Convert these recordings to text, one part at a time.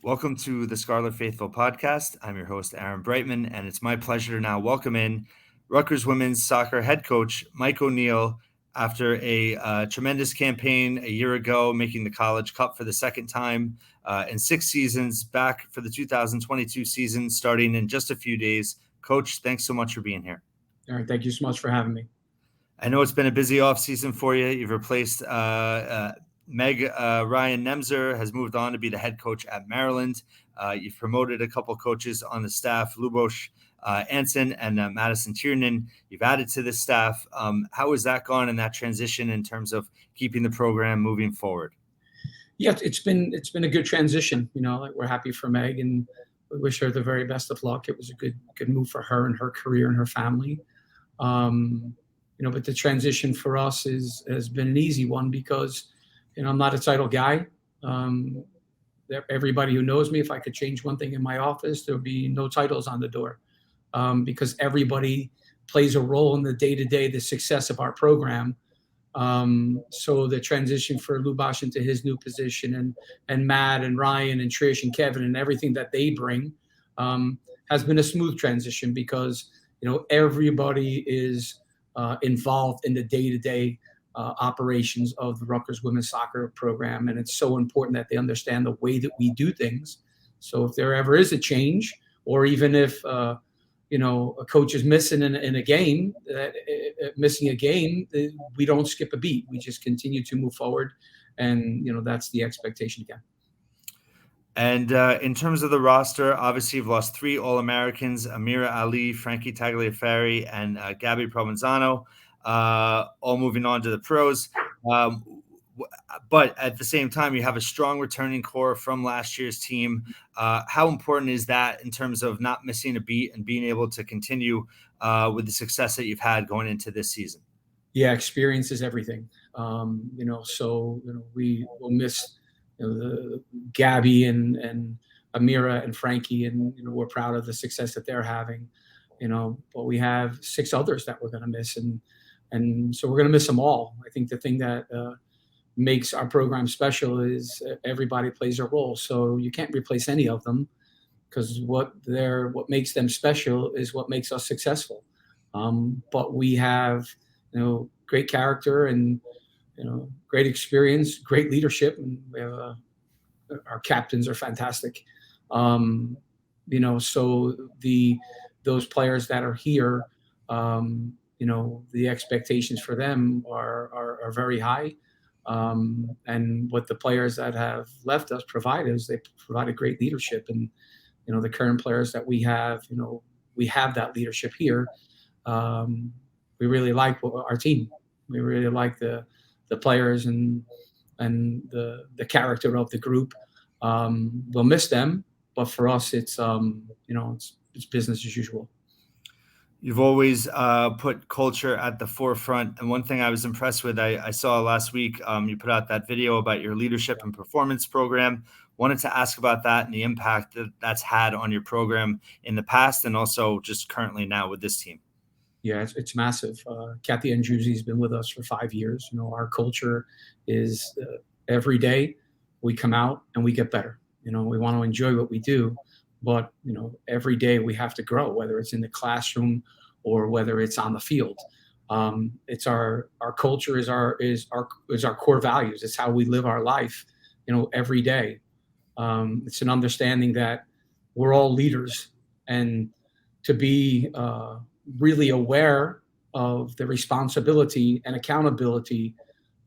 Welcome to the Scarlet Faithful podcast. I'm your host, Aaron Breitman, and it's my pleasure to now welcome in Rutgers women's soccer head coach Mike O'Neill after a tremendous campaign a year ago, making the College Cup for the second time in 6 seasons, back for the 2022 season, starting in just a few days. Coach, thanks so much for being here. All right, thank you so much for having me. I know it's been a busy offseason for you. You've replaced Meg Ryan Nemzer has moved on to be the head coach at Maryland. You've promoted a couple coaches on the staff, Luboš Anson and Madison Tiernan. You've added to the staff. How has that gone in that transition in terms of keeping the program moving forward? Yeah, it's been a good transition. We're happy for Meg and we wish her the very best of luck. It was a good move for her and her career and her family. But the transition for us has been an easy one because I'm not a title guy. Everybody who knows me, if I could change one thing in my office, there would be no titles on the door, because everybody plays a role in the day-to-day, the success of our program. So the transition for Luboš into his new position and Matt and Ryan and Trish and Kevin and everything that they bring has been a smooth transition because everybody is involved in the day-to-day operations of the Rutgers women's soccer program. And it's so important that they understand the way that we do things. So if there ever is a change, or even if, a coach is missing in a game, missing a game, we don't skip a beat. We just continue to move forward. And, that's the expectation again. And in terms of the roster, obviously you've lost 3 All-Americans, Amira Ali, Frankie Tagliaferri, and Gabby Provenzano, all moving on to the pros. But at the same time, you have a strong returning core from last year's team. How important is that in terms of not missing a beat and being able to continue with the success that you've had going into this season? Yeah, experience is everything. We will miss the Gabby and Amira and Frankie, and we're proud of the success that they're having. But we have 6 others that we're going to miss, and so we're going to miss them all. I think the thing that makes our program special is everybody plays a role. So you can't replace any of them because what makes them special is what makes us successful. But we have great character and great experience, great leadership, and we have our captains are fantastic. So those players that are here, the expectations for them are very high. And what the players that have left us provide is they provide a great leadership, and the current players that we have that leadership here. We really like our team. We really like the players and the character of the group. We'll miss them, but for us, it's business as usual. You've always put culture at the forefront. And one thing I was impressed with, I saw last week, you put out that video about your leadership and performance program. Wanted to ask about that and the impact that that's had on your program in the past and also just currently now with this team. Yeah, it's massive. Kathy Andruzzi has been with us for 5 years. Our culture is every day we come out and we get better. We want to enjoy what we do, but every day we have to grow, whether it's in the classroom or whether it's on the field. It's our culture is our core values. It's how we live our life, every day. It's an understanding that we're all leaders, and to be really aware of the responsibility and accountability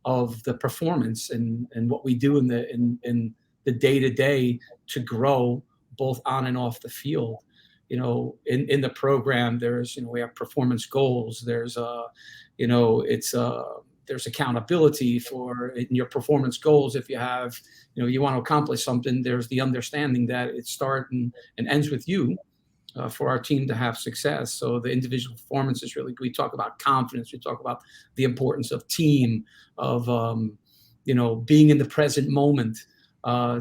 of the performance and what we do in the day-to-day to grow both on and off the field. In the program, there's we have performance goals. There's there's accountability for in your performance goals. If you have you want to accomplish something, there's the understanding that it starts and ends with you. For our team to have success. So the individual performance is really, we talk about confidence. We talk about the importance of team, of, being in the present moment,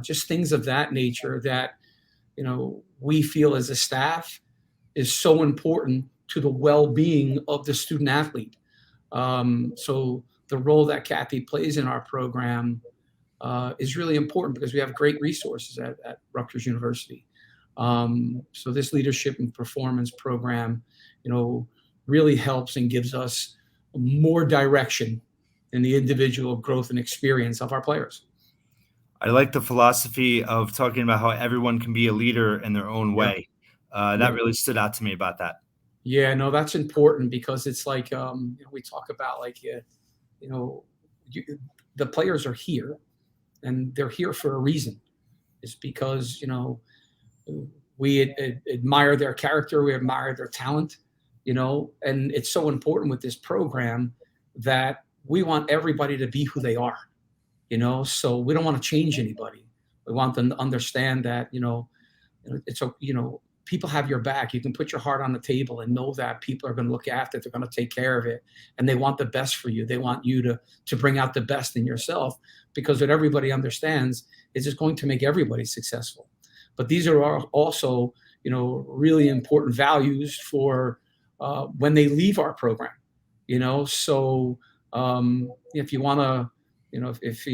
just things of that nature that, we feel as a staff is so important to the well-being of the student athlete. So the role that Kathy plays in our program is really important because we have great resources at Rutgers University. So this leadership and performance program, really helps and gives us more direction in the individual growth and experience of our players. I like the philosophy of talking about how everyone can be a leader in their own way. That really stood out to me about that. Yeah, no, that's important because it's like we talk about like the players are here, and they're here for a reason. It's because we admire their character, we admire their talent, and it's so important with this program that we want everybody to be who they are, so we don't want to change anybody. We want them to understand that, it's, people have your back. You can put your heart on the table and know that people are going to look after it. They're going to take care of it. And they want the best for you. They want you to bring out the best in yourself, because what everybody understands is it's going to make everybody successful. But these are also, really important values for when they leave our program, so if you want to, if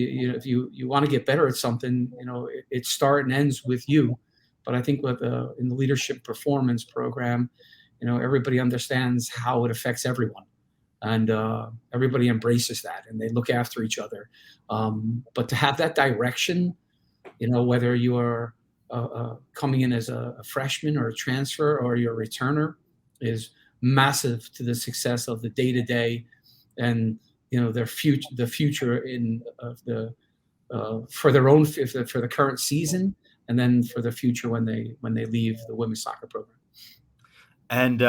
you want to get better at something, it starts and ends with you. But I think in the leadership performance program, everybody understands how it affects everyone, and everybody embraces that, and they look after each other. But to have that direction, whether you are coming in as a freshman or a transfer or you're a returner, is massive to the success of the day-to-day and their future, the future for the current season, and then for the future when they leave the women's soccer program. And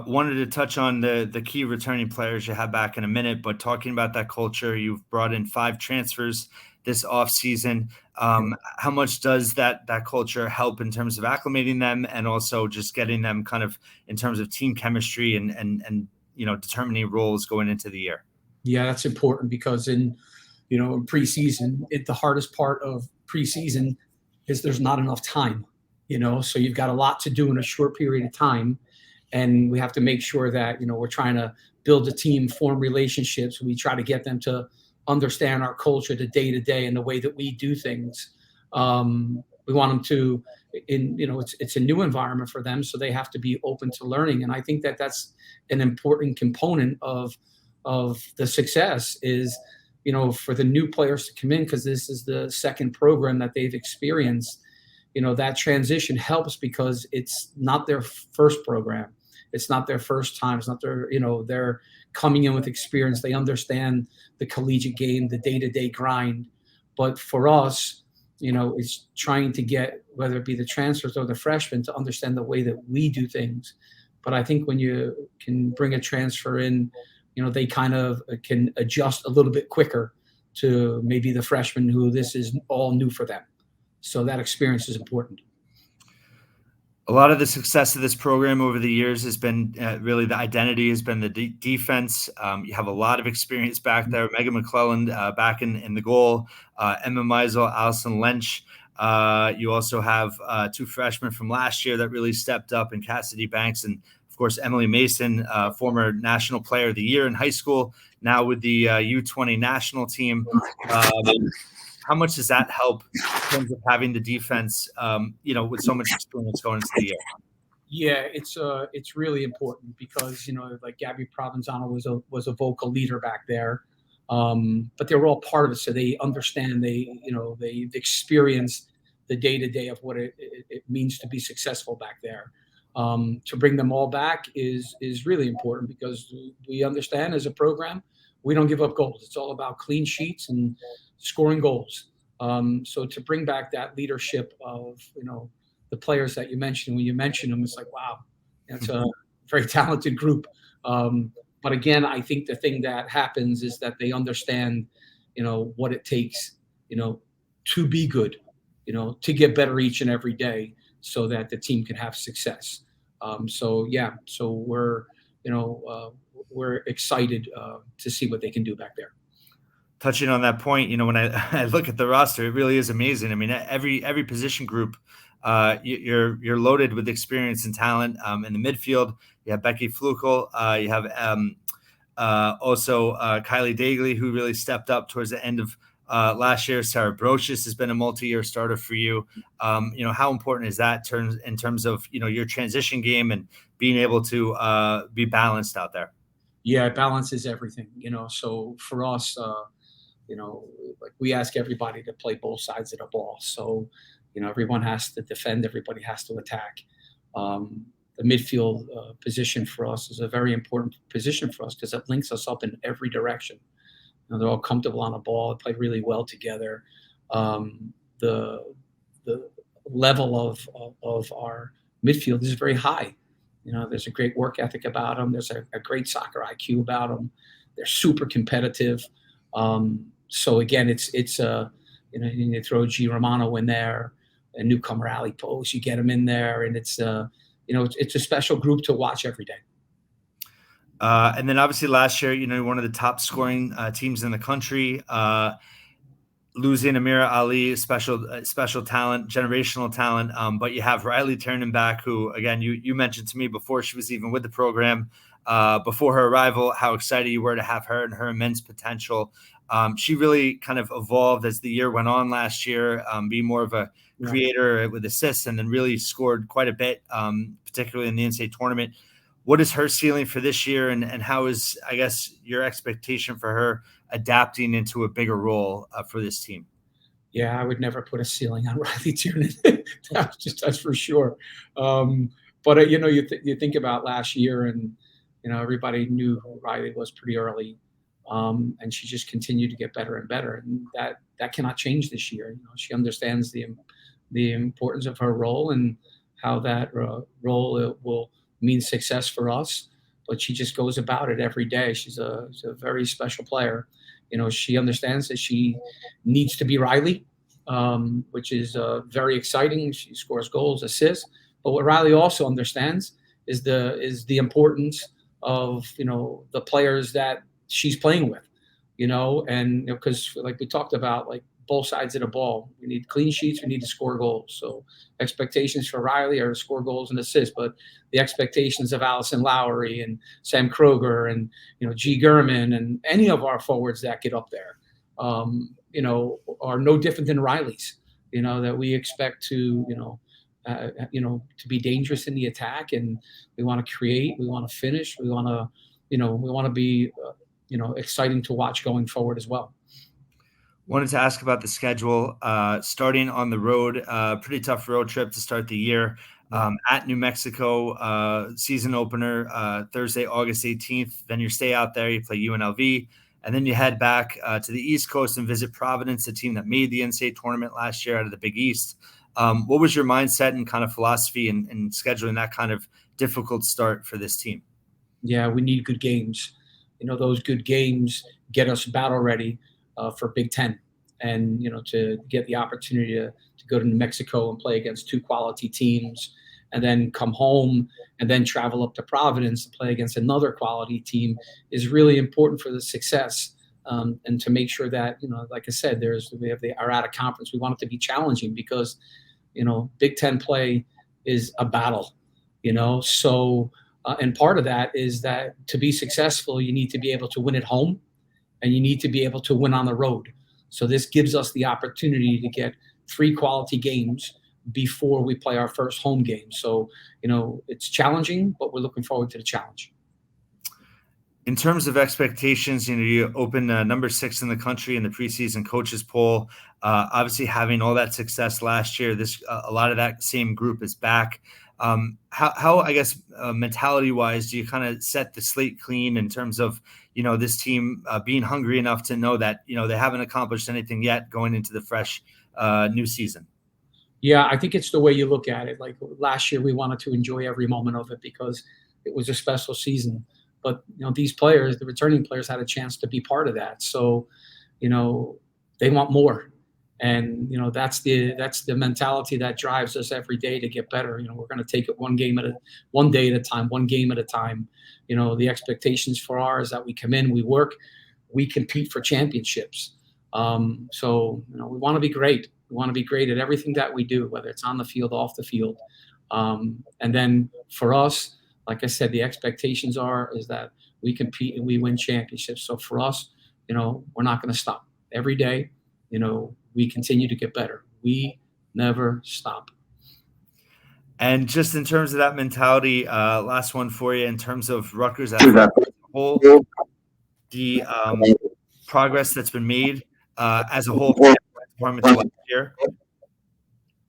wanted to touch on the key returning players you have back in a minute, but talking about that culture, you've brought in 5 transfers this offseason. How much does that culture help in terms of acclimating them, and also just getting them kind of in terms of team chemistry and determining roles going into the year? Yeah, that's important because in preseason, the hardest part of preseason is there's not enough time, so you've got a lot to do in a short period of time. And we have to make sure that, we're trying to build a team, form relationships. We try to get them to understand our culture, the day-to-day, and the way that we do things. We want them to, it's a new environment for them, so they have to be open to learning. And I think that that's an important component of the success is, for the new players to come in, because this is the second program that they've experienced. That transition helps because it's not their first program. It's not their first time. It's not their, they're coming in with experience. They understand the collegiate game, the day-to-day grind. But for us, it's trying to get, whether it be the transfers or the freshmen, to understand the way that we do things. But I think when you can bring a transfer in, they kind of can adjust a little bit quicker to maybe the freshmen who this is all new for them. So that experience is important. A lot of the success of this program over the years has been really the identity has been the defense. You have a lot of experience back there. Megan McClelland back in the goal, Emma Meisel, Allison Lynch. You also have 2 freshmen from last year that really stepped up, and Cassidy Banks, and of course Emily Mason, former National Player of the Year in high school, now with the U20 national team. How much does that help in terms of having the defense, with so much experience going into the year? Yeah, it's really important because like Gabby Provenzano was a vocal leader back there, but they were all part of it, so they understand. They've experienced the day-to-day of what it means to be successful back there. To bring them all back is really important because we understand as a program we don't give up goals. It's all about clean sheets and scoring goals. So to bring back that leadership of, the players that you mentioned, when you mention them, it's like, wow, that's a very talented group. But again, I think the thing that happens is that they understand, what it takes, to be good, to get better each and every day so that the team can have success. So we're excited to see what they can do back there. Touching on that point, when I look at the roster, it really is amazing. I mean, every position group, you're loaded with experience and talent. In the midfield, you have Becky Flukel. You have also Kylie Dagley, who really stepped up towards the end of last year. Sarah Brocious has been a multi-year starter for you. How important is that in terms of, your transition game and being able to be balanced out there? Yeah, balance is everything, so for us, like we ask everybody to play both sides of the ball. So, everyone has to defend, everybody has to attack. The midfield position for us is a very important position for us because it links us up in every direction. They're all comfortable on the ball, they play really well together. The the level of our midfield is very high. There's a great work ethic about them. There's a great soccer IQ about them. They're super competitive. So again, you throw G Romano in there, a newcomer Ali Post, you get him in there, and it's a special group to watch every day. And then obviously last year, one of the top scoring teams in the country. Losing Amira Ali, special talent, generational talent. But you have Riley turning back, who, again, you mentioned to me before she was even with the program, before her arrival, how excited you were to have her and her immense potential. She really kind of evolved as the year went on last year, being more of a creator with assists, and then really scored quite a bit, particularly in the NCAA tournament. What is her ceiling for this year, and how is, I guess, your expectation for her adapting into a bigger role for this team? Yeah, I would never put a ceiling on Riley Tiernan. That's for sure. But you think about last year, and everybody knew who Riley was pretty early, and she just continued to get better and better, and that cannot change this year. She understands the importance of her role and how that role will mean success for us, but she just goes about it every day. She's a very special player. She understands that she needs to be Riley, which is very exciting. She scores goals, assists, but what Riley also understands is the importance of the players that she's playing with, and because like we talked about, like both sides of the ball, we need clean sheets, we need to score goals. So expectations for Riley are to score goals and assists, but the expectations of Allison Lowry and Sam Kroger and G Gurman and any of our forwards that get up there, are no different than Riley's. That we expect to to be dangerous in the attack, and we want to create, we want to finish, we want to be exciting to watch going forward as well. Wanted to ask about the schedule, starting on the road, pretty tough road trip to start the year, at New Mexico, season opener, Thursday, August 18th. Then you stay out there, you play UNLV, and then you head back to the East Coast and visit Providence, a team that made the NCAA tournament last year out of the Big East. What was your mindset and kind of philosophy in scheduling that kind of difficult start for this team? Yeah, we need good games. Those good games get us battle ready for Big Ten, and to get the opportunity to go to New Mexico and play against two quality teams, and then come home and then travel up to Providence to play against another quality team is really important for the success, and to make sure that like I said, we have our out of conference. We want it to be challenging because Big Ten play is a battle, so and part of that is that to be successful, you need to be able to win at home, and you need to be able to win on the road. So this gives us the opportunity to get 3 quality games before we play our first home game. So, it's challenging, but we're looking forward to the challenge. In terms of expectations, you opened number 6 in the country in the preseason coaches poll. Obviously, having all that success last year, a lot of that same group is back. How I guess mentality-wise, do you kind of set the slate clean in terms of this team being hungry enough to know that they haven't accomplished anything yet going into the fresh new season? Yeah, I think it's the way you look at it. Like last year, we wanted to enjoy every moment of it because it was a special season. But these players, the returning players, had a chance to be part of that. So, they want more, and that's the mentality that drives us every day to get better. We're going to take it one day at a time, one game at a time. The expectations for ours that we come in, we work, we compete for championships. So we want to be great. We want to be great at everything that we do, whether it's on the field, off the field. And then for us, like I said, the expectations is that we compete and we win championships. So for us, we're not going to stop. Every day, we continue to get better. We never stop. And just in terms of that mentality, last one for you in terms of Rutgers as a whole, the progress that's been made as a whole for the department last year.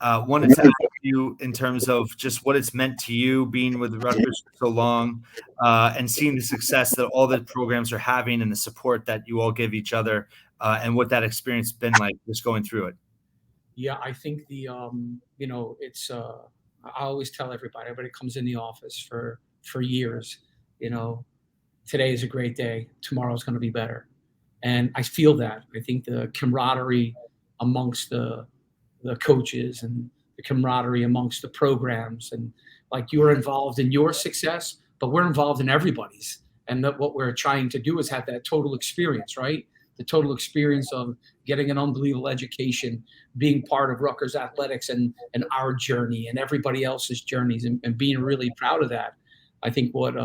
Wanted to ask you in terms of just what it's meant to you being with Rutgers for so long and seeing the success that all the programs are having and the support that you all give each other and what that experience has been like just going through it. Yeah, I think it's I always tell everybody comes in the office for years, today is a great day, tomorrow's going to be better. And I feel that. I think the camaraderie amongst the coaches and the camaraderie amongst the programs, and like, you're involved in your success, but we're involved in everybody's. And that what we're trying to do is have that total experience, right? The total experience of getting an unbelievable education, being part of Rutgers athletics and our journey and everybody else's journeys, and being really proud of that. I think what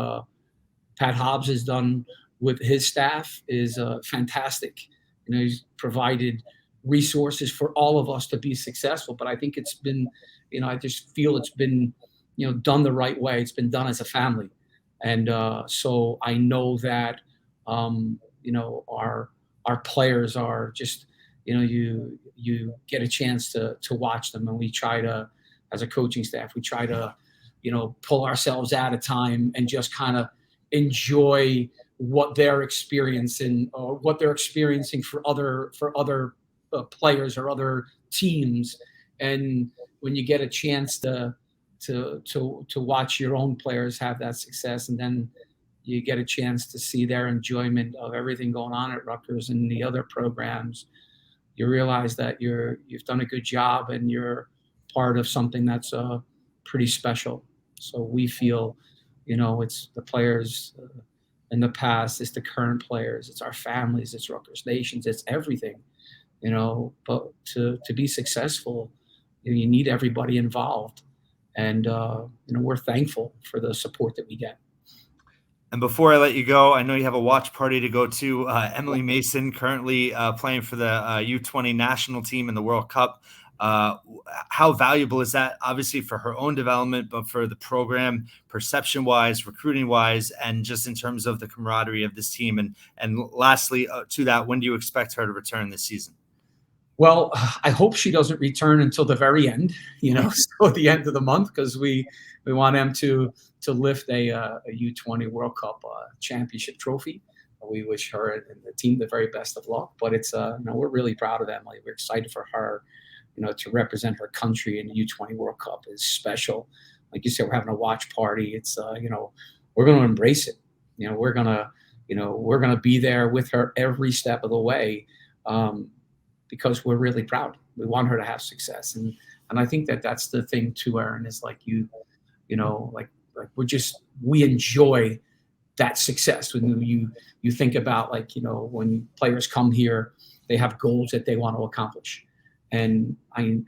Pat Hobbs has done with his staff is fantastic. He's provided resources for all of us to be successful. But I think it's been, I just feel it's been, done the right way. It's been done as a family. And so I know that, our players are just, you get a chance to watch them. And we try to, as a coaching staff, we try to, pull ourselves out of time and just kind of enjoy what they're experiencing or what they're experiencing for other players or other teams. And when you get a chance to watch your own players have that success, and then you get a chance to see their enjoyment of everything going on at Rutgers and the other programs, you realize that you've done a good job and you're part of something that's pretty special. So we feel, it's the players in the past, it's the current players, it's our families, it's Rutgers Nations, it's everything, but to be successful, you need everybody involved. And, we're thankful for the support that we get. And before I let you go, I know you have a watch party to go to. Emily Mason, currently playing for the U20 national team in the World Cup. How valuable is that, obviously, for her own development, but for the program, perception-wise, recruiting-wise, and just in terms of the camaraderie of this team? And lastly, to that, when do you expect her to return this season? Well, I hope she doesn't return until the very end, so at the end of the month, because we want them to lift a U20 World Cup championship trophy. We wish her and the team the very best of luck. But it's we're really proud of Emily. We're excited for her, to represent her country in the U20 World Cup is special. Like you said, we're having a watch party. It's we're going to embrace it. We're gonna be there with her every step of the way. Because we're really proud. We want her to have success. And I think that's the thing too, Aaron, is like we enjoy that success. When you think about, when players come here, they have goals that they want to accomplish. And I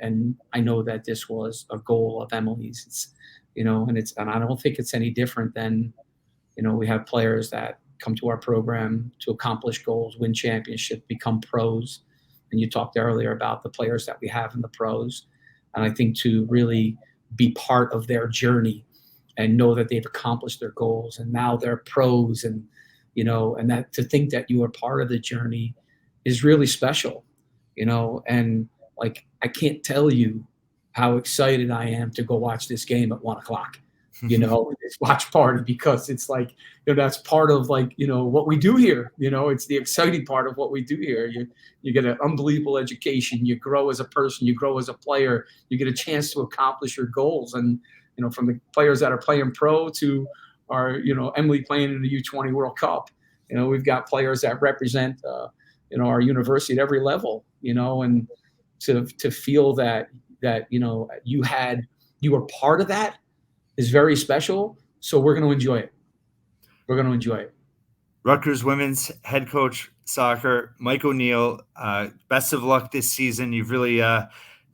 know that this was a goal of Emily's. It's, and I don't think it's any different than, we have players that come to our program to accomplish goals, win championships, become pros. And you talked earlier about the players that we have in the pros. And I think to really be part of their journey and know that they've accomplished their goals and now they're pros, and, and that to think that you are part of the journey is really special, and like, I can't tell you how excited I am to go watch this game at 1:00. This watch party, because it's like, that's part of what we do here. It's the exciting part of what we do here. You get an unbelievable education. You grow as a person. You grow as a player. You get a chance to accomplish your goals. And from the players that are playing pro to our Emily playing in the U20 World Cup. We've got players that represent our university at every level. And to feel that you were part of that is very special. So we're going to enjoy it. Rutgers women's head coach soccer, Mike O'Neill, best of luck this season. You've really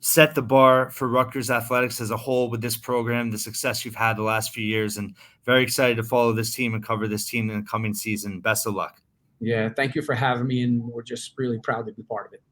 set the bar for Rutgers athletics as a whole with this program, the success you've had the last few years, and very excited to follow this team and cover this team in the coming season. Best of luck. Yeah, thank you for having me, and we're just really proud to be part of it.